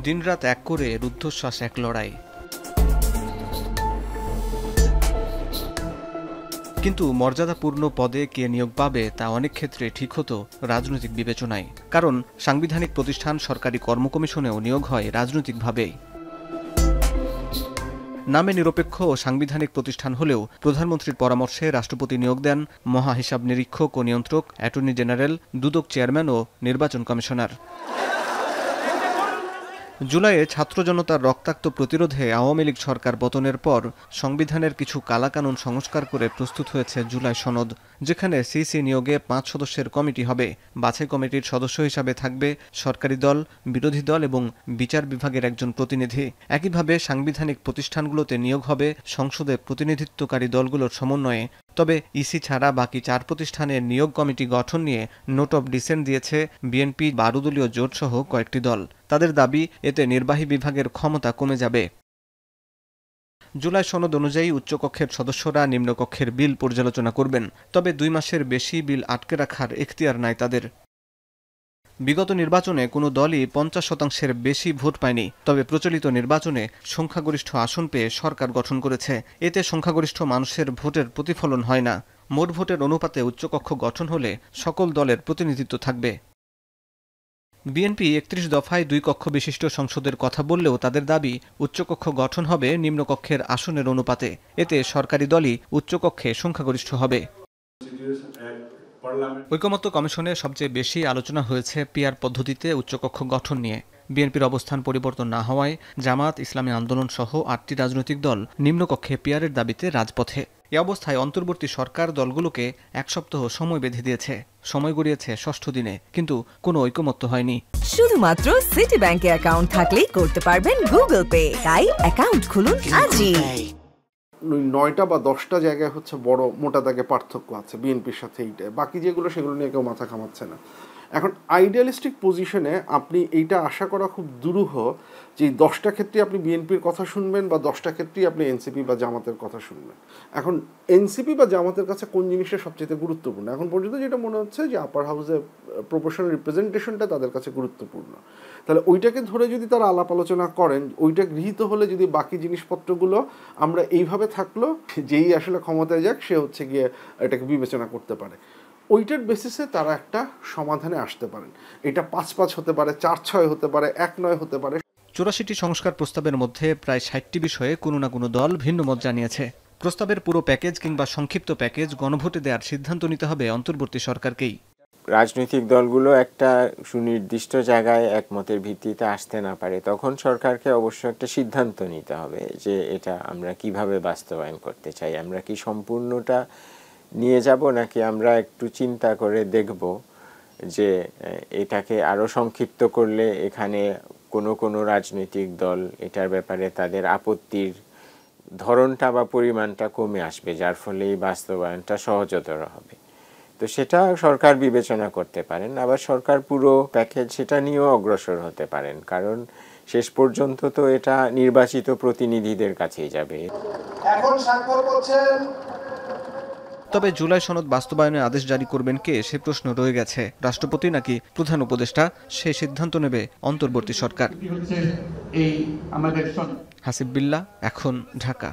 দিনরাত এক করে রুদ্ধশ্বাস এক লড়াই। কিন্তু মর্যাদাপূর্ণ পদে কে নিয়োগ পাবে তা অনেক ক্ষেত্রে ঠিক হতো রাজনৈতিক বিবেচনায়। কারণ সাংবিধানিক প্রতিষ্ঠান সরকারি কর্মকমিশনেও নিয়োগ হয় রাজনৈতিকভাবেই। নামে নিরপেক্ষ ও সাংবিধানিক প্রতিষ্ঠান হলেও প্রধানমন্ত্রীর পরামর্শে রাষ্ট্রপতি নিয়োগ দেন মহা হিসাব নিরীক্ষক ও নিয়ন্ত্রক, অ্যাটর্নি জেনারেল, দুদক চেয়ারম্যান ও নির্বাচন কমিশনার। জুলাইয়ে ছাত্র জনতার রক্তাক্ত প্রতিরোধে আওয়ামী লীগ সরকার পতনের পর সংবিধানের কিছু কালাকানুন সংস্কার করে প্রস্তুত হয়েছে জুলাই সনদ, যেখানে সিসি নিয়োগে 5 সদস্যের কমিটি হবে। বাছাই কমিটির সদস্য হিসাবে থাকবে সরকারি দল, বিরোধী দল এবং বিচার বিভাগের একজন প্রতিনিধি। একইভাবে সাংবিধানিক প্রতিষ্ঠানগুলোতে নিয়োগ হবে সংসদে প্রতিনিধিত্বকারী দলগুলোর সমন্বয়ে। তবে ইসি ছাড়া বাকি 4 প্রতিষ্ঠানের নিয়োগ কমিটি গঠন নিয়ে নোট অব ডিসেন্ট দিয়েছে বিএনপি, 12 দলীয় জোটসহ কয়েকটি দল। তাদের দাবি, এতে নির্বাহী বিভাগের ক্ষমতা কমে যাবে। জুলাই সনদ অনুযায়ী উচ্চকক্ষের সদস্যরা নিম্নকক্ষের বিল পর্যালোচনা করবেন, তবে 2 মাসের বেশি বিল আটকে রাখার এখতিয়ার নাই তাদের। বিগত নির্বাচনে কোনো দলই 50% বেশি ভোট পায়নি, তবে প্রচলিত নির্বাচনে সংখ্যাগরিষ্ঠ আসন পেয়ে সরকার গঠন করেছে। এতে সংখ্যাগরিষ্ঠ মানুষের ভোটের প্রতিফলন হয় না। মোট ভোটের অনুপাতে উচ্চকক্ষ গঠন হলে সকল দলের প্রতিনিধিত্ব থাকবে। বিএনপি 31 দফায় 2 কক্ষ বিশিষ্ট সংসদের কথা বললেও তাদের দাবি, উচ্চকক্ষ গঠন হবে নিম্নকক্ষের আসনের অনুপাতে। এতে সরকারি দলই উচ্চকক্ষে সংখ্যাগরিষ্ঠ হবে। ঐকমত্য কমিশনে সবচেয়ে বেশি আলোচনা হয়েছে পিআর পদ্ধতিতে উচ্চকক্ষ গঠন নিয়ে। বিএনপির অবস্থান পরিবর্তন না হওয়ায় জামাত, ইসলামী আন্দোলন সহ 8টি রাজনৈতিক দল নিম্নকক্ষে পিআরের দাবিতে রাজপথে। এ অবস্থায় অন্তর্বর্তী সরকার দলগুলোকে 1 সপ্তাহ সময় বেঁধে দিয়েছে। সময় গড়িয়েছে 6ষ্ঠ দিনে, কিন্তু কোনো ঐকমত্য হয়নি। শুধুমাত্র সিটি ব্যাংকে অ্যাকাউন্ট থাকলেই করতে পারবেন গুগল পে। তাই অ্যাকাউন্ট খুলুন আজই। 9টা বা 10টা জায়গায় হচ্ছে বড় মোটা দাগে পার্থক্য আছে বিএনপির সাথে। এইটা বাকি যেগুলো সেগুলো নিয়ে কেউ মাথা ঘামাচ্ছে না। এখন আইডিয়ালিস্টিক পজিশনে আপনি এইটা আশা করা খুব দুরূহ যে 10টা ক্ষেত্রে আপনি বিএনপির কথা শুনবেন বা 10টা ক্ষেত্রেই আপনি এনসিপি বা জামাতের কথা শুনবেন। এখন এনসিপি বা জামাতের কাছে কোন জিনিসটা সবচেয়ে গুরুত্বপূর্ণ? এখন পর্যন্ত যেটা মনে হচ্ছে যে আপার হাউসে প্রপোর্শনাল রিপ্রেজেন্টেশনটা তাদের কাছে গুরুত্বপূর্ণ। তাহলে ওইটাকে ধরে যদি তারা আলাপ আলোচনা করেন, ওইটা গৃহীত হলে যদি বাকি জিনিসপত্রগুলো আমরা এইভাবে থাকলো, যেই আসলে ক্ষমতায় যাক সে হচ্ছে গিয়ে এটাকে বিবেচনা করতে পারে, ওইটার বেসিসে তারা একটা সমাধানে আসতে পারেন। এটা 5-5 হতে পারে, 4-6 হতে পারে, 1-9 হতে পারে। 84টি সংস্কার প্রস্তাবের মধ্যে প্রায় 60টি বিষয়ে কোনো না কোনো দল ভিন্ন মত জানিয়েছে। প্রস্তাবের পুরো প্যাকেজ কিংবা সংক্ষিপ্ত প্যাকেজ গণভোটে দেওয়ার সিদ্ধান্ত নিতে হবে অন্তর্বর্তী সরকারকেই। রাজনৈতিক দলগুলো একটা সুনির্দিষ্ট জায়গায় একমতের ভিত্তিতে আসতে না পারে, তখন সরকারকে অবশ্য একটা সিদ্ধান্ত নিতে হবে যে এটা আমরা কিভাবে বাস্তবায়ন করতে চাই। আমরা কি সম্পূর্ণটা নিয়ে যাব, নাকি আমরা একটু চিন্তা করে দেখব যে এটাকে আরও সংক্ষিপ্ত করলে এখানে কোনো রাজনৈতিক দল এটার ব্যাপারে তাদের আপত্তির ধরনটা বা পরিমাণটা কমে আসবে, যার ফলে এই বাস্তবায়নটা সহজতর হবে। তো সেটা সরকার বিবেচনা করতে পারেন। আবার সরকার পুরো প্যাকেজ সেটা নিয়েও অগ্রসর হতে পারেন, কারণ শেষ পর্যন্ত তো এটা নির্বাচিত প্রতিনিধিদের কাছেই যাবে। এখন স্বাক্ষর করছেন। তবে জুলাই সনদ বাস্তবায়নের আদেশ জারি করবেন কে, সে প্রশ্ন রয়ে গেছে। রাষ্ট্রপতি নাকি প্রধান উপদেষ্টা, সেই সিদ্ধান্ত নেবে অন্তর্বর্তী সরকার। হাসিব বিল্লাহ, এখন, ঢাকা।